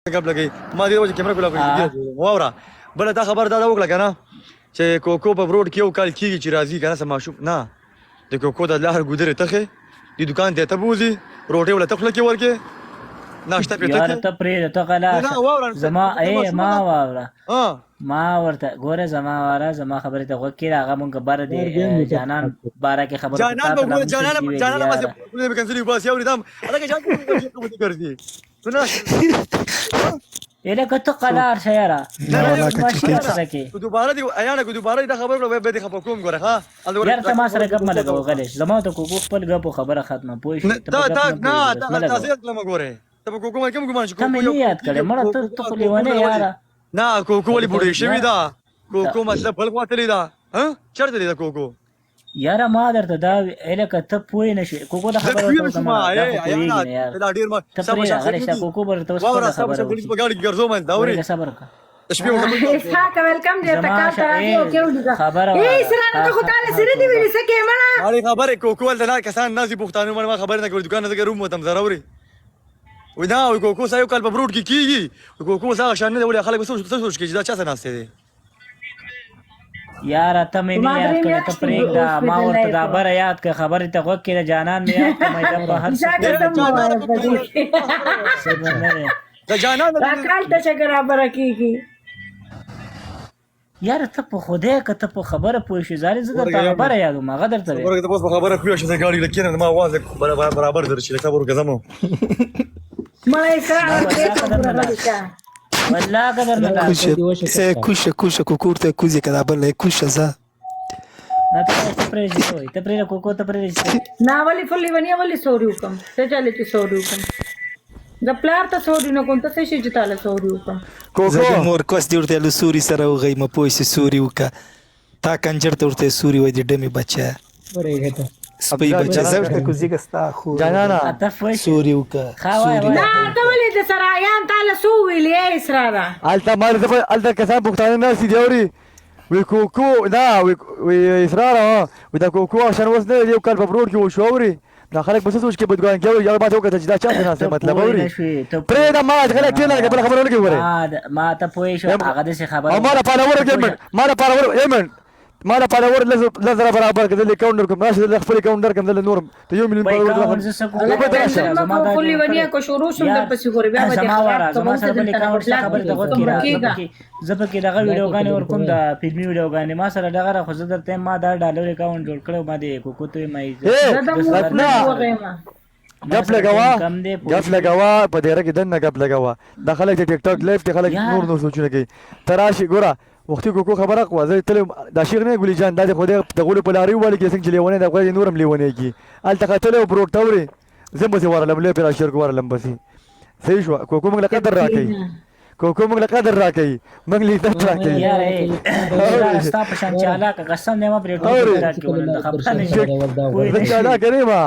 قبل کې ما دې وجه کیمرا کولا واوره بل دا خبر دا وکړه کنه چې کوکو په روډ کې یو کال کیږي چې راځي کنه سم ماشوم نه د کوکو د لهر ګودره تخه د دکان ته ته بوزي روټي ولا تخله کې ورکه ناشته پته یار ته پرې ته کلا زما ای ما واوره ما ورته ګوره زما واره زما خبره ته وکړه هغه مونږ بار دي جانان بارا کې خبره جانان بس به کنسلی بس یو ندم هغه جان کوم کوي اله کته قلار شيرا دوباره دی ایانه کو دوباره دا خبر به دې خبر کوم ګوره ها یار ته ما سره غم لګو غلش زما ته کوکو خپل غو خبره ختمه پوي دا تاسو لمه ګوره ته کوکو ما کوم ګمان شو کوم یاد کړه مړه ته خو لیونه یار نه کوکو ولې بوډۍ شوی دا کوکو مطلب بل خواته لیدا ها چرته لیدا کوکو یاره ما درته دا اله کته پوي نشي کوکو دا خبره ته ما دا ډیر ما سم غلش کوکو برته خبره پولیس په گاډي ګرځو من دا وري صبر کا تشبيه اسحاق ویلکم دې تکال ته راځو کېو لګا خبره ای سره ته خو تعالی سره دی ویل سکه مړه مالي خبره کوکو ول دا کسان نازي پښتانه ما خبر نه کوي دکان ته روم وتم ضروري ودا کوکو سایو کال په بروډ کې کیږي کوکو سا شان نه ولې خلک وسوس کې دا چا څه ناشته دي یار ته مې نه یاد کړه ته پرېګ دا ما ورته دا بر یاد کړه خبره ته وګ کې جانان مې یاد کړه مې دا هر څه دا جانان دا کال ته چې برابر کیږي یار ته په خوده کته په خبره پوه شي زاري زه ته خبره یادو ما غدر ته ورګه ته په خبره پوه شي دا ګاډي لکینه ما आवाज برابر درشي لکه ورګه زمو مړې سره والله قدر نه کوشه کوکورته کوزي کدا بل کوشه ز نه ته پرېږي ته پرېږه کوکو ته پرېږي نا ولي فلي ونی ولي سوري وکم ته چاله چې سوري وکم د پلار ته سوري نه کوم ته څه شي چې تعالی سوري وکم کوکو مور کوس دی ورته سوري سره وغي م پويسه سوري وکا تا کنجر ته ورته سوري وای دی ډمي بچا ورېږه ته سپي بچا زړه کوزي کستا خو جانانا سوري وکا نا ته ولي د سرایان تعالی سو ویلې اسرارا التا مال التا کسان پښتانه ناسي دی اوري وی کوکو دا وی اسرار وی دا کوکو عشان وس نه یو کال په بروډ کې وشوري دا خلک بس سوچ کې بدګان کې یو ما ته وکړه چې دا چا څه ناسه مطلب اوري پرې دا ما غلط کې نه بل خبرونه کې وره ما ته پوي شو هغه د خبره ما لا پاور کې ما لا پاور ایمن ما لا پاور لزر برابر کې د کاونټر کوم راشه د خپل کاونټر کوم د نور ته یو مليون پاور ما فلي ونی کو شروع شوم د پسې غوري بیا به زما سره بل کاونټ څخه خبره ته وکړه زبر کې دغه ویډیوګانې ور کوم د فلمي ویډیوګانې ما سره دغه خو زه درته ما دا ډالر اکاونټ جوړ کړو ما دې کوکو ته مې غف لګوا په ډیره کې دنه غف لګوا د خلک د ټیک ټاک لایف کې خلک نور سوچونه کوي تراشي ګوره وختي کوکو خبره خو زه تل دا شیخ نه ګولي جان د خوده د غولو په لاري ولې کې څنګه لیونه د غوړي نورم لیونه کی ال تقاتل او بروټ توري زم بس ورلم له پر شرک ورلم بس صحیح شو کوکو موږ قدر راکې کوکو موږ قدر راکې موږ لیدل راکې یار ستا په شان چاله کا قسم نه ما پرېټو راکې ولنه خبره نه چاله کریما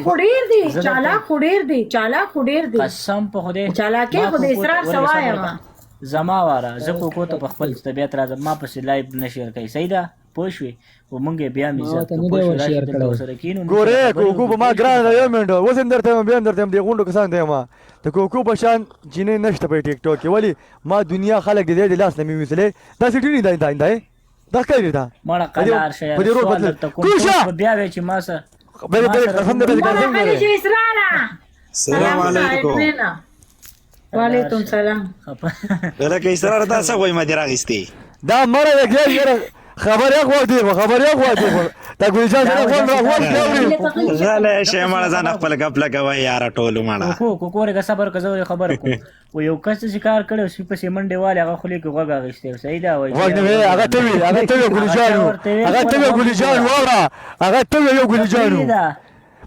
خډیر دی چاله خډیر دی چاله خډیر دی قسم په خوده چاله کې خو د اسرار سوایم زما واره زه کوکو ته په خپل طبيعت راځم ما په لایو نشیر کوي سیدا پوښوي و مونږه بیا میزه ته پوښوي ګوره کوکو په ما ګران یو منډه وسم درته بیا درته دی غونډو کسان دی ما ته کوکو په شان جنې نشته په ټیک ټاک کې ولی ما دنیا خلک دې د لاس نه میوسله دا سټی نه دی دا کوي دا مړه قلار شي بیا وې چې ما سره به قسم دې السلام علیکم وعلیکم السلام بل کې سره دا څه وای ما دی راغستې دا مړه یې خبر یې خو دی دا ګلجان سره فون راغون دی زاله شي مړه ځان خپل غپ لګوي یار ټولو مړه کوکو رګه صبر کوي خبر کو و یو کس چې کار کړو سې په سیمنډه والے هغه خولي کې غوګه غشته صحیح دا وای هغه ته ګلجان هغه ته یو ګلجان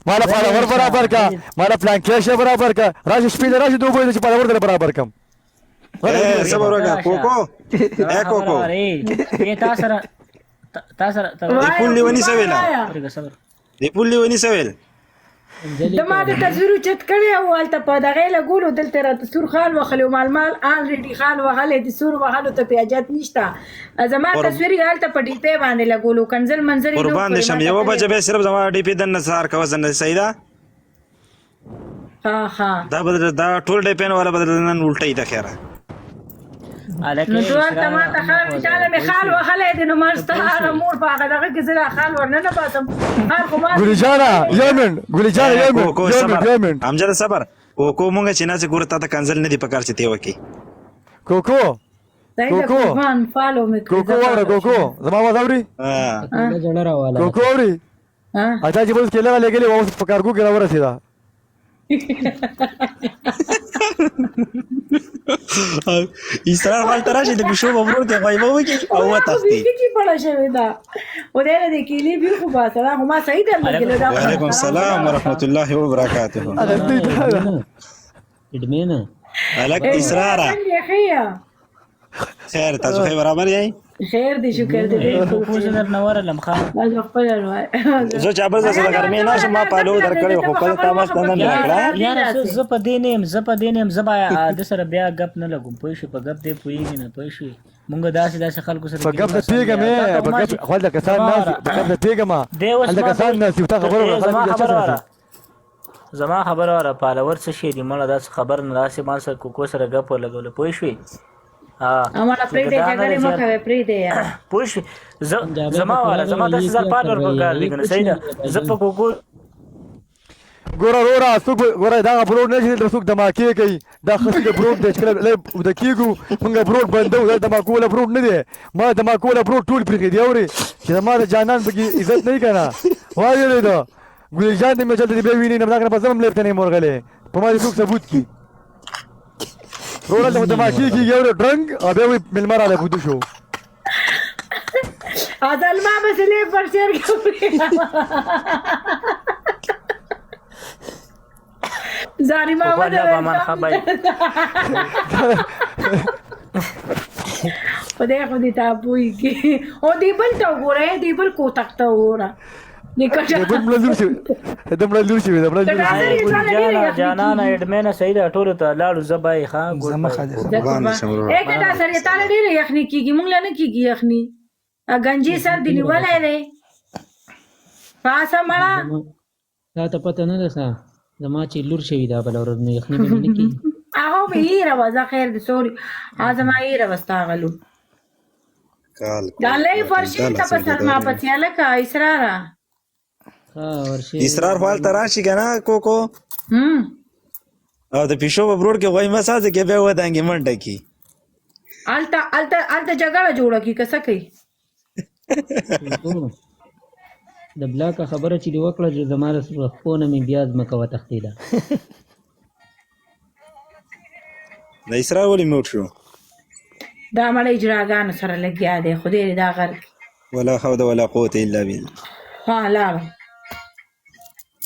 مالا پاور برابر کا مالا پلانکیش برابر کا راش سپید راش دوبه چې پاور در برابر کم صبر وکړه کوکو کوکو اے تاسو دی پولی ونی سویلا دی پولی ونی سویل د ما د تصویر چت کړي او الته په دغه لګولو دلته را تصویر خال وخلو مال الریډي خال وغله د سور وغلو ته پیاجت نشته زما تصویر الته په ډی پی باندې لګولو کنزل منظر قربان دې شم یو بجه به صرف زما ډی پی د نثار کا وزن سیدا ها دا بدل دا ټول ډیپین والا بدل نن الټی دا خیره نو ټول ته ما ته خال چاله می خال وهله دي نو مست هغه مور په هغه دغه کې زرا خال ورننه باسم خال خو ما ګولي جانا یمن ګولي جانا یمن امجد صبر کوکو مونږ چې نه چې ګور ته کنزل نه دی پکار چې تی وکی کوکو کوکو فالو می کوکو وره کوکو زما आवाज اوري کوکو اوري اته چې بوس کله لګلې واوس پکارګو کې راوړه سیدا اسرار حال تراشه د بشو مبرور کې غایبه وکی او تختی کی پړه شوی دا و دې دې کلی بي خو با سلام ما سعید الله دا وعلیکم السلام ورحمت الله وبرکاته ادمنه الک اسرار خیر تاسو خیر برابر یې خیر دې شکر دې خو زه در نور لم خان ما خپل وای زه چې ابل زه ګرمه نه شم ما پالو درکړې خو په تاسو ستنه نه کړه یار زه په دینم زبا د سره بیا غپ نه لګم پوي شي په غپ دې پويږي نه پوي شي مونږ داسې خلکو سره په غپ د پیګه مې په غپ خو د کسان ناس په غپ د پیګه ما د کسان ناس یو تا خبره زما خبره را پالور څه شي دی مړه داس خبر نه راسي ما سره کوکو سره غپ لګول پوي شي اماله پرې دې جګړه مکه پرې دې پوه شي زما 10,000 پالور پکار دي کنه صحیح ده زه په کوکو ګوره څوک ګوره دا بروډ نه چې څوک دماکي کوي دا خسته د بروډ د چکل د کیګو موږ بروډ بندو دا دماکوله بروډ نه دی ما دماکوله بروډ ټول پرې دی اوري چې ما د جانان بګي عزت نه کنه وایي دا ګل جان دې مې چلته دی به ویني نه دا په زم لفت نه مورغله په ما دې څوک ثبوت کی رولا ته دماکي کی یو ډرنګ او به ملمر علی بده شو اذل ما مسلې پر شیر کوي زاري ما ولا من خبای خو دې تابوي کی او دې بل تا وګوره دې بل کو تخته وګوره جانان اډمنه سید ټول ته لاړو زبای ښا زما خاله اګه دا سره تعالی ډیره یخني کیږي مونږ نه کیږي یخني گنجي سر دی نیولای دی پاسه مړه دا ته پته نه ده زما چې لور شوی دا بل ورځ نو یخني به نه کی هغه به یې راوځه خیر دې سوري ازما یې راوستا غلو دالې فرشي ته په سلمہ پچاله کا اسرارا اسرار حال تراشي کنه کوکو او د پیشو په بروډ کې وای مساجه کې به ودانګي منډه کی الته جګړه جوړه کی کسه کوي د بلاک خبره چې وکړه چې زماره سره خونه مې بیا ځمکه وتښتېده د اسرار ولې موټ شو دا مړ اجراګان سره لګیا دی خو دې دا غر ولا حول ولا قوه الا بالله ها لا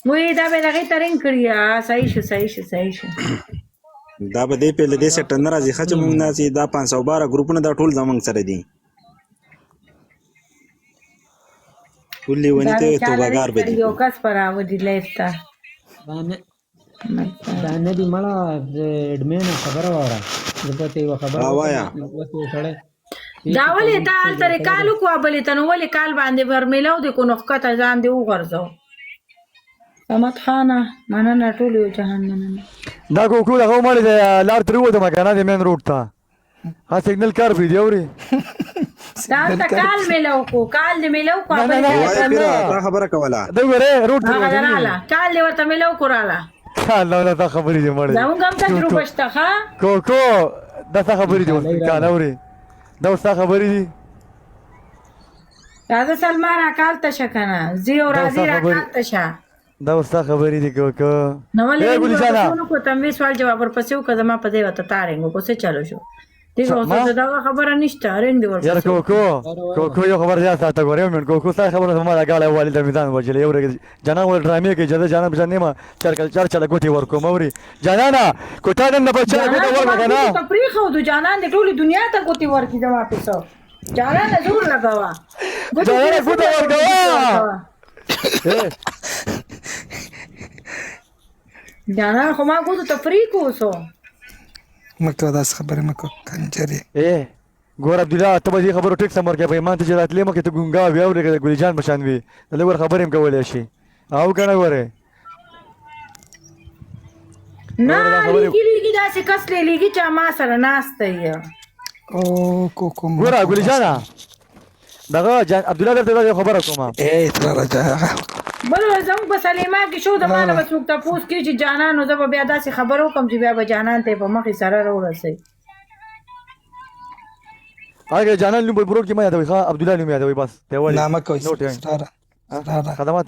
وې دا به دغه ترين کړیا صحیح شو دا به دې په لدې سره ټن راځي خچ مونږ نه سي دا 512 ګروپونه دا ټول زمونږ سره دي ولې ونی ته توبګار به دي یو کس پر او دي لایفتا دا نه دی مړه اډمن خبره وره زه ته خبره وایا دا ولې تا تر کالو کو بلې تنو ولې کال باندې ورملو د کو نخکته ځان دی وغورځو امت خانه مننه ټول یو جهنم دا کوکو دا مړ دی لار تر وته مکانه د مین روډ ته ها سیګنل کار دی اوري دا کال ملو کو دا خبره کوله دا وره روډ ته رااله کال ورته ملو کوراله الله دا خبرې دی مړ دا موږ هم تجربه شته ها کوکو دا خبرې دی کال اوري دا څه خبرې دي دا سلمان اکال ته شکنه زیو راځي راکال ته شه دا څه خبرې دي کوکو نو ولې کو تم سوال جواب ورپسې وکړه ما په دې وته تارنګ کو څه چالو شو دې اوسه دا خبره نشته رنګ دی ورپسې یار کوکو یو خبر ځا ساته غوړې من کوکو څه خبره ما راغله والد میدان وجلې یو جنا ول ډرامې کې جده جنا بجنې ما چر کوټي ورکو موري جنا کوټه نه بچا کوټه ورکو نه تپری خو د جانان د ټولي دنیا ته کوټي ورکی جما پیسو جانا نه زور لگاوا جانا کوټه ورکوا جانا خو ما کو تفریح کوسو مکه داس خبره مکه کنجری ګور عبد الله ته به خبرو ټیک سمور کې په ایمان ته جرات لیمه کې ته ګونګا بیا ورګه ګل جان بشان وی دلته ور خبرې هم کولې شي او کنه ګوره نه لیږي داسې کس لیږي چې ما سره ناسته یې ګوره ګلي جانه دغه عبدالله درته دا خبره کومه بل زموږ په سلیما کې شو د مانه به څوک تپوس کړي چې جانانو زه به بیا داسې خبر وکړم چې بیا به جانان ته یې په مخې سره راورسئ هغه جانان نوم به برور کې ما یادوي ښه عبدالله نوم یادوي بس دی ولې نامه کوي نوټ یې خدمات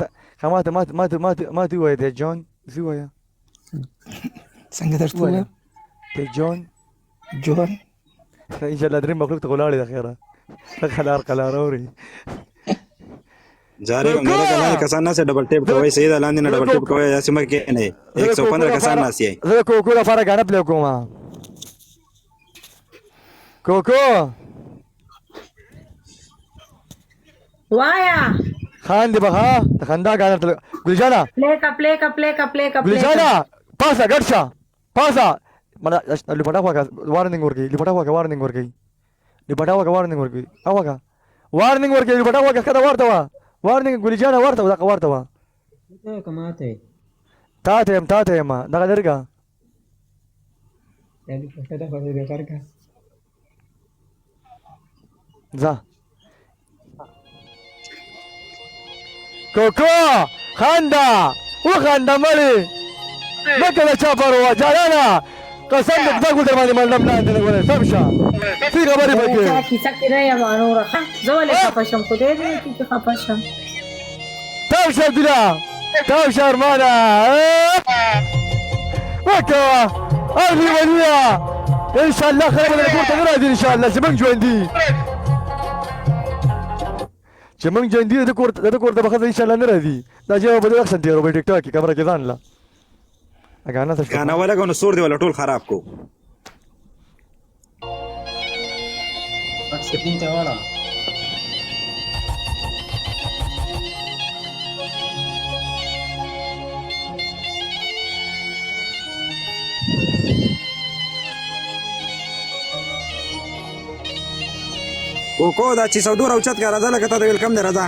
ما ته وایي دی جون زه وایه څنګه درته ووایم دی جون ان شاء الله درې مخلوق ته ولاړې د خیره قلار اوري جارے کوم دا کله کسان نه ډبل ټیپ کوي صحیح ده لاندې نه ډبل ټیپ کوي یا سم کې نه 115 کسان ناسي زه کوکو لپاره غاڼه پلی کوم کوکو وایا خان دی بها ته خندا غاڼه ګلجانا پلیکا ګلجانا پاسا ګټشا پاسا مړه لپټا واګه وارنینګ ورګي لپټا واګه وارنینګ ورګي اوګه وارنینګ ورګي لپټا واګه کدا ورته وا وارنینګ ګلجانا ورته دا ورته وا کماته تا ته ما دا درګه یعنی څه دا خبره به کارګه ځه کوکو خاندا وخاندا مړی مکه چا پروا جارانا قسم دې دا ګل باندې ملم نه انده غوړې سم شه څه خبرې پکې کیسه کې نه یم نور زه ولې خفه شم خو دې چې خفه شم تاو شه عبدالله تاو شه ارمانه وکه اهلي وليه ان شاء الله خير ولا کور ته نه راځي ان شاء الله چې موږ ژوندي د کور ته بخښه ان شاء الله نه راځي دا جواب به اکسن تیرو په ټیک ټاک کې کمره کې ځان لا اګانا څه غانا ولا غو سور دی ولا ټول خراب کو سپین ته والا کوکو دا چې سودو راوچت کا راځه لکه ته د ویلکم دی راځه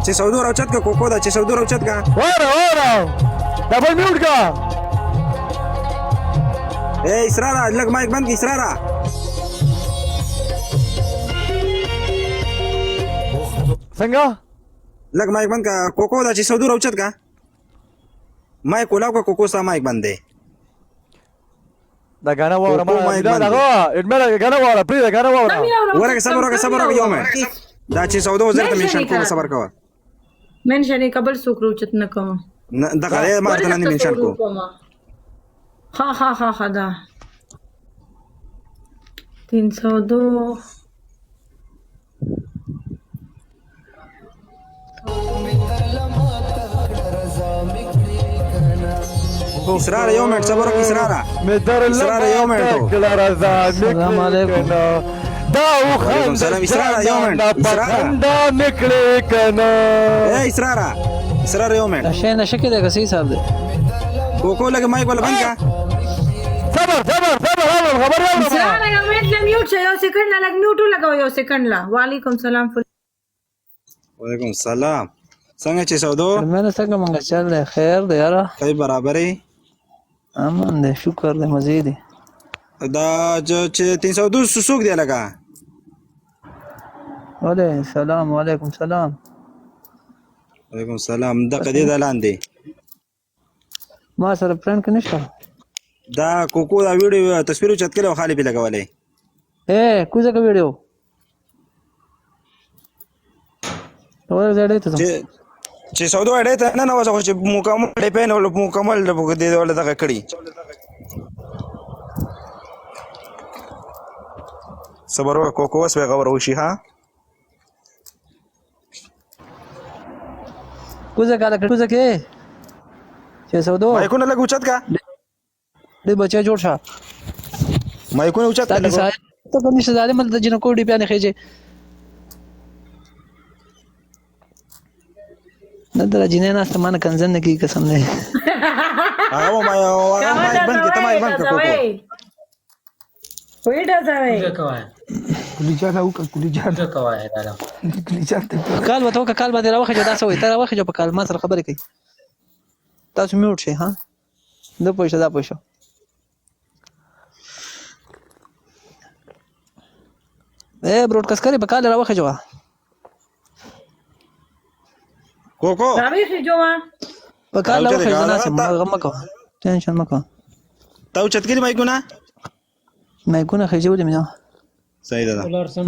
چې سودو راوچت کا کوکو دا چې سودو راوچت کا واره ډبل میوټ کا اے اسرارا لګ مایک بند کی اسرارا څنګه لګ مایک بند کا کوکو دا چې سودو راوچت کا مایک ولاو کا کوکو سا مایک بند دی دا غانا واره ما دا اډمل غانا واره پری دا غانا واره ورګه صبر یو منټ دا چې سودو زرت منشن کوم صبر کوه منشن قبل سوکرو چت نه کوم دا غره ما ته نه منشن کو ها دا 302 اسرار یو منټ صبر وکړه اسرارا اسرار یو منټ السلام علیکم دا وخان سلام اسرار یو منټ دا نکړې کنه اے اسرار یو منټ شي نشه کې دا صحیح صاحب دی کوکو لګ مایک ولا بند کا صبر خبر یو سلام علیکم میوټ شو یو سکند لګ میوټ لګاو یو سکند لا وعلیکم سلام وعلیکم السلام څنګه چې سودو مې څنګه مونږ چل دی خیر دی یاره کای برابرې امن دی شکر دی مزید دا چې 302 سوق دی لگا وعلیکم سلام وعلیکم السلام دا قدی د لاندې ما سره فرند کې نشته دا کوکو دا ویډیو تصویر چت کړو خالی په لګولې اے کوزه کا ویډیو اور زړې ته چې سودو اړې ته نه وځه چې مکمل ډیپین ول مکمل د دې ول دغه کړی صبر وکړه کوکو وس به غور وشي ها کوزه کې چې سودو مایکونه لګ اوچت کا دې بچا جوړ شه مایکونه اوچت کا ته په نشه ظالم د جن کوډي بیان خېجه ندر جنینا استمان کنزن کی قسم نے او ما مایک بند کی تمای بند کو ویډا ځای کلیجان او که کلیجان څه کوای دا کلیجان ته کال وته کال باندې راوخه دا سوې تر راوخه په کال ما سره خبرې کوي تاسو میوټ شئ ها دا پوښتنه دا پوښتنه براډکاست کوي په کال راوخه جوه کوکو راويخي جوا په کال راوخه جنا سم غم کو ټینشن مکو تا اوچت کړي مایکونه مې کو نه خېجو دې مې صحیح ده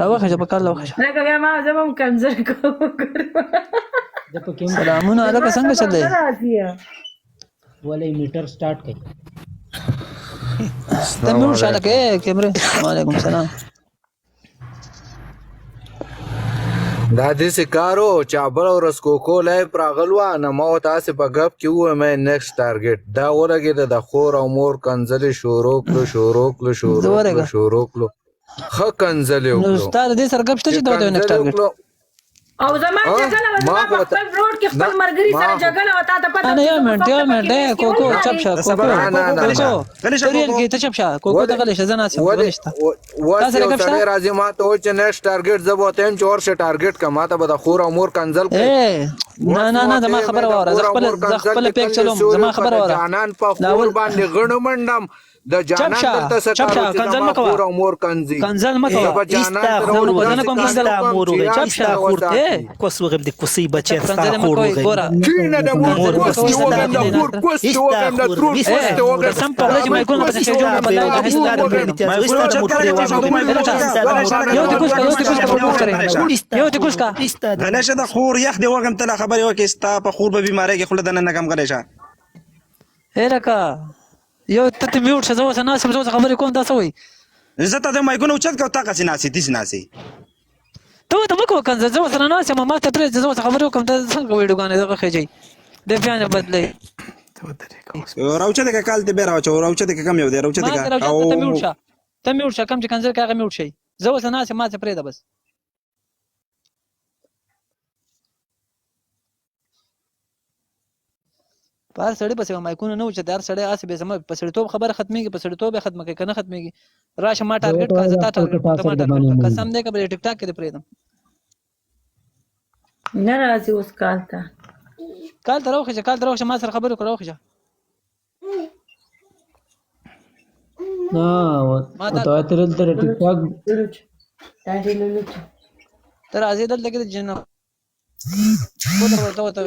راوخه په کال راوخه لکه بیا ما زمم کنزر کو د په کوم سلامونه الګ څنګه چل دی ولې میټر سٹارټ کړي ته مې ورشاله کې کیمره وعلیکم السلام دا دې کارو چابل او رسکوکو لای پراغلوا نه مو تاسو په غب کې و مې نیکسټ ټارګټ دا ورګه د خور او مور کنزلې شروع کړو خ کنزلې نو ستاره دې سره غب شته چې دا نیکسټ ټارګټ او زمان جګړه وځه په خپل روډ کې خپل مرګري سره جګړه وتا ته پته انا یو منټ کوکو چپ شا کوکو ریل کې ته چپ شا کوکو ته غلې شزه نه څه تاسو سره راځي ما ته چې نیکسټ ټارګټ زبو ته هم چور شه ټارګټ کما ته به د خور او مور کنزل نه زما خبره وره خپل پیک چلوم زما خبره وره جانان په خور باندې غړو منډم د جانان تر څه کارو کنزل مکو او مور کنزي کنزل مکو نه کوم کنزل مور چپ شا خورته کوس وغم د کوسي بچي ستا خور وغم کینه د مور کوسي وغم د خور کوسي وغم د ترور کوسي وغم سم په لږ مې کوم څه جوړ بلای یو دې کوس کا غنشه د خور یخ دی وغم تل خبر یو کې ستا په خور به بیماری کې خلد نه کم غلېشه هرکا یو ته میوټ شزو سنا سم زو خبرې کوم تاسو وي عزت ته مایکونه اوچت کو تا کسي ناسي تیس ناسي ته مکو کنه زو سنا ناس ما ته پرې زو خبرې کوم ته څنګه ویډیو غانې دغه خېجي د بیان بدلې راوچته کال ته به راوچته کم یو دی راوچته او ته میوټ شه کم چې کنځر کاغه میوټ شي زو سنا ما ته پرې ده بس پار سړی بس مایکونه نه و چې دار سړی آسه به زما په سړیتوب خبره ختميږي په سړیتوب ختمه کوي کنه ختميږي راشه ما ټارګټ کا زتا ټارګټ قسم دې کبه ټیک ټاک کې پرېدم نه راځي اوس کال ته ما سره خبرې کړو خوښه نه او ته تر ټیک ټاک تر ازي دلته کې جن وته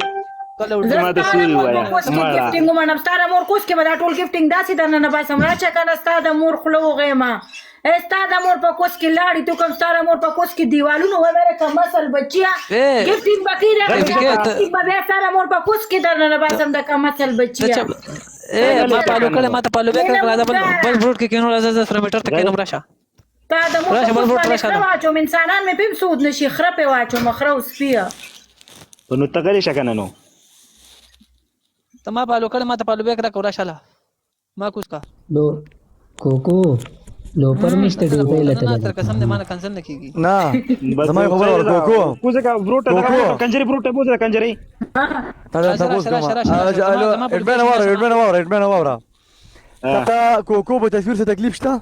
زما سوري وایا ګفټینګ ومنم ستاره مور کوس کې به دا ټول ګفټینګ داسې درنه نه باسم راشه کنه ستاره مور خلو غېما ستاره مور په کوس کې لاړې تو کوم ستاره مور په کوس کې دیوالونو ولره کوم مسل بچیا ګفټینګ بکې راځي به ستاره مور په کوس کې درنه نه باسم د کوم مسل بچیا ما پالو کله ما ته پالو به کړه بل فروټ کې کینو راځه سره میټر ته کینم راشه تا د مور راځه انسانان مې پم سود نشي خرپه واچو مخره وسپیا نو تګری شکنه نو ته ما پالو کړه ما ته پالو به کړه کورا شاله ما کوس کا لو کوکو لو پرمیشته ډوټه لته تر قسم دې مان کنسل نه کیږي نه زما خبر کوکو کوزه کا فروټ کنجری فروټ بوزه کنجری تا تاسو کوم ادمن وره تا کوکو په تصویر څه تکلیف شته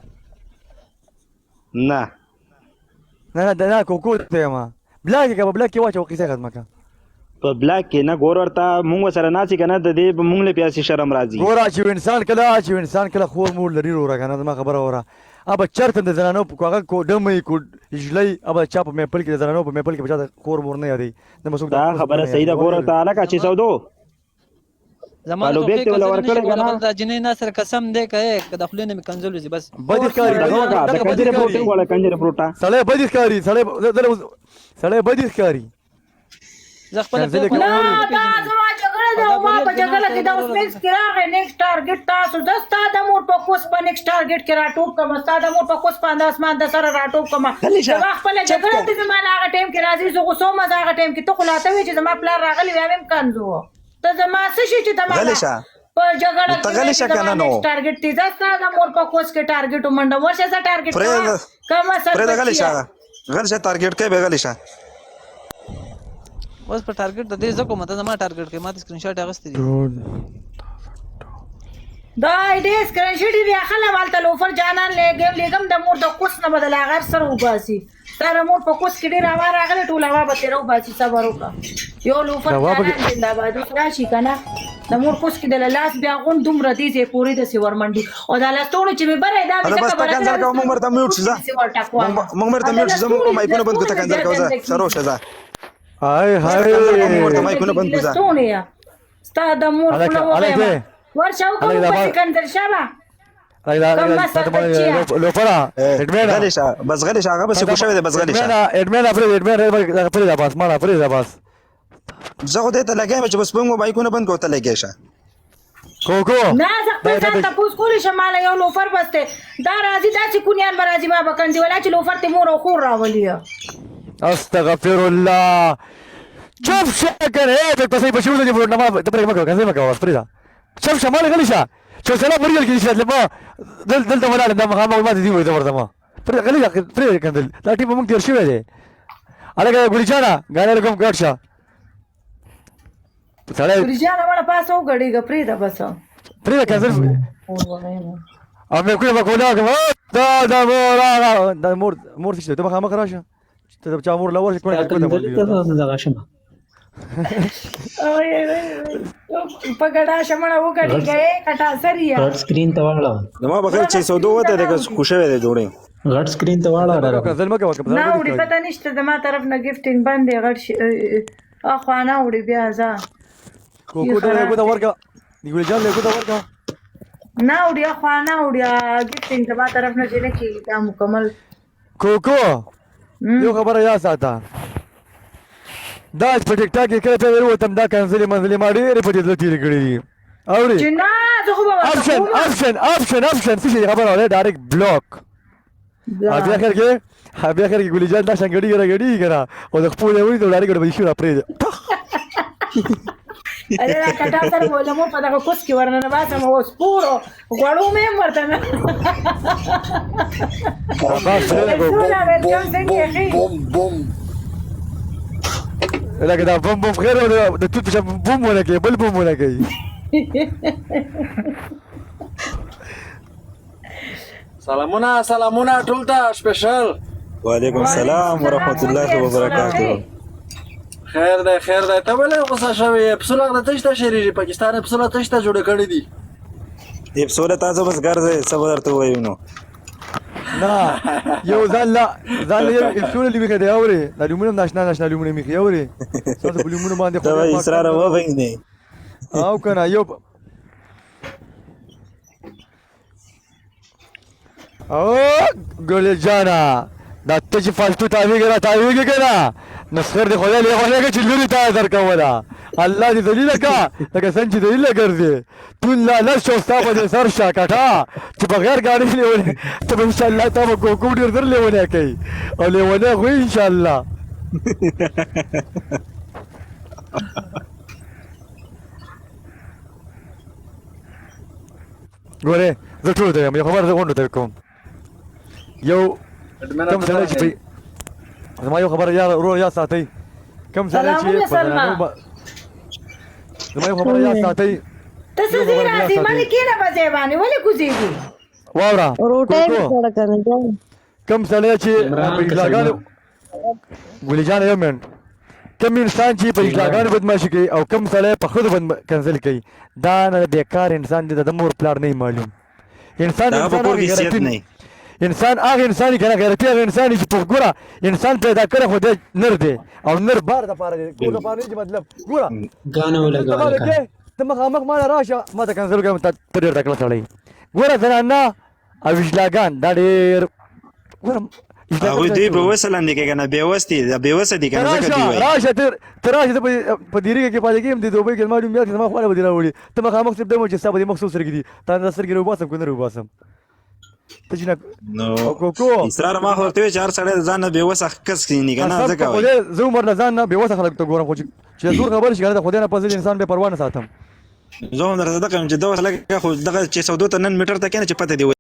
نه کوکو ته ما بلاک کې واچو قصه ختمه کا په بلاک کې نه ګور ورته مونږ سره ناسي کنه د دې مونږ له پیاسي شرم راځي ګور چې انسان کله خور مور لري ورا کنه ما خبره ورا ابا چرته د زنانو په کوغه کو دمې کو اجلای ابا چا په میپل کې د زنانو په میپل کې بچا خور مور نه یادي د مسوک دا خبره صحیح ده ګور تعالی کا چې سودو زمانو په کې ور کړل کنه د جنې ناصر قسم دې کہے د خپلینه می کنزل زی بس بدخکاری دا کنجری پروټین ولا کنجری پروټا سړی بدخکاری زه خپل دا زما جګړه ده او ما په جګړه کې دا اوس مینس کې راغی نیکسټ ټارګټ تاسو د ستا د مور په کوس په نیکسټ ټارګټ کې راټوب کوم ستا د مور په کوس په اسمان د سره راټوب کوم دا خپل جګړه ته زما هغه ټیم کې راځي زه غوسه ما هغه ټیم کې ته خلاته وی چې زما پلار راغلی ویم کنزو ته زما څه شي چې تمام په جګړه کې ټارګټ دي ستا د مور په کوس کې ټارګټ ومنډه ورشه ز ټارګټ کوم سره غلشه ټارګټ کې به غلشه اوس په ټارګټ د دې زکو مته ما ټارګټ کې ما د سکرین شاټ اغستې دي دا ډېر سکرین شټ دی خلا والته لوفر جانان لګم د مور د کوس نه بدل هغه سره وباسي تر مور په کوس کې ډېر هوا راغله ټول هوا به تیرو باسي صبر وکړه یو لوفر جانان زنده‌باد راشي کنه د مور کوس کې د لاس بیا غون دومره دي چې پوری د سیور منډي او د لاسټونو چې به بره دا بس تا کنځل کوم موږ مرته میوټ شو موږ مرته میوټ شو موږ مایکونه بند کو تا کنځل کوزه سرو شزا هاي موږ مرته مایکونه بند کو لاسټونه ستا د مور خپل وغه ورشاو کوم په کنځل شابه لوفرا ادمنا غليش بس غليش هغه بس کوشوي بس غليش ادمنا فريد عباس ما فريد عباس زه خو دې ته لګایم چې بس موږ مایکونه بند کوته لګی شه کوکو نه زه خپل ځان تپوس کولی شم ماله یو لوفر بسته دا راځي دا چې کونیان به راځي ما به کنځي ولا چې لوفر ته مور او خور راولي استغفر الله شوف شكر هيك بس بشوف لي ما تبرك ما كان زي ما كان فريده شوف شمال غليشه شوف سلام برجل كيش لما دل ولا لما ما تدي ولا مرة ما غليشه فريده كان دل لا تيجي ممكن ترشي ولا على كده قولي جانا قال لكم قرشه رجاله ولا پاسو غړيګه پریدا بس فريده كان زي ام كل ما قولها دا مور څه ته ما خراشه ته چا مور لور کوي دغه شمه په ګډا شمنه وګړي کټا سریا غټ سکرین ته واړه ما بغیر چې سودو وته د کوشوي دی جوړي غټ سکرین ته واړه کنسل مکه وکړه نه وړي پته نشته د ما طرف نه گیفټینګ باندې غټ اخو نه وړي بیا ځه کوکو دا ورکا دیګل جان له کودا ورکا نه وړي اخو نه وړي گیفټینګ د ما طرف نه چې نه کیږي دا مکمل کوکو یو خبره یا ساته دا په ټیک ټاک کې کله ته وروتم دا کنسل منځلې ما ډېرې په دې دلته تیر کړې دي اوري چې نه زه خو به اپشن څه خبره ولا ډایرکټ بلاک بیا اخر کې ګولې جان دا څنګه غړي کرا او د خپل وې د ډایرکټ به شو را پرې اره را کټا سره ولمو په دغه کوس کې ورننه باسم او سپورو غړو مې مرته نه بوم لکه دا بوم خیر د توت په بوم ولا کوي بل بوم ولا کوي سلامونه ټول ته سپیشل وعلیکم السلام ورحمت الله وبرکاته خیر دی ته ولې غوسه شوې اپسوله د تشته شریری پاکستان اپسوله تشته جوړ کړی دي اپسوله تاسو بس ګرځي صبر درته وایو نو نه یو ځل یو اپسوله دی کده اوري د لومړی ناشنال لومړی میخي اوري تاسو په لومړی باندې خو اصرار و ویني او کنه یو او ګل جانا دا ته چې فالتو تاویږي کنه نصر دی خدای له خدای چې لوري ته درکولا الله دې ذلیل کا لکه څنګه چې ذلیل ګرځي ټول لا لښو صاحب دې سر شاکټا چې بغیر غاړي لیونه ته ان شاء الله ته کو ډیر در لیونه کوي او لیونه غو ان شاء الله ګوره زه ټول ته یو خبر زه غونډه ته کوم یو کوم ځای چې زما یو خبر یا ساتي کوم ځای چې زما یو خبر یا ساتي تاسو دې راځي مې کینه بځای باندې ولې کوزيږي واورا کوم ځای چې په اجلاګانو ولې جان یو من کوم انسان چې په اجلاګانو بدمعشي کوي او کوم ځای په خود باندې کنسل کوي دا نه بیکار انسان دی د مور پلار نه معلوم انسان انسان هغه انسان کنه غیرتی هغه انسان چې په ګوره انسان پیدا کړی خو دې نر دی او نر بار د پاره دی ګوره پاره چې مطلب ګوره غانه ولګا ته مخامخ ما راشه ما ته کنسل کوم ته ډېر تکړه سړی ګوره زنانه او اجلاګان دا ډېر ګوره هغه دې به وسلند کې کنه به وستي به وسدي کنه څنګه دی وای راشه تراشه په دیریږي کې پاتې کېم د دوبۍ کې ما دومره ما خو له بدلا وړي ته مخامخ څه دمو چې صاحب دې مخصوص سره کېدی تا د سر کې روباسم کو نه روباسم ته جنا نو کوکو اصرار ما ورته چار سړی ځان به وسخ کس کینی کنه ځکه وای زه عمر نه ځان نه به وسخ خلک ته ګورم خو چې زور خبر شي کنه خدای نه پزې انسان به پروا نه ساتم زه هم درته دغه چې دا وسله خو دغه چې سودو ته نن میټر ته کنه چې پته دی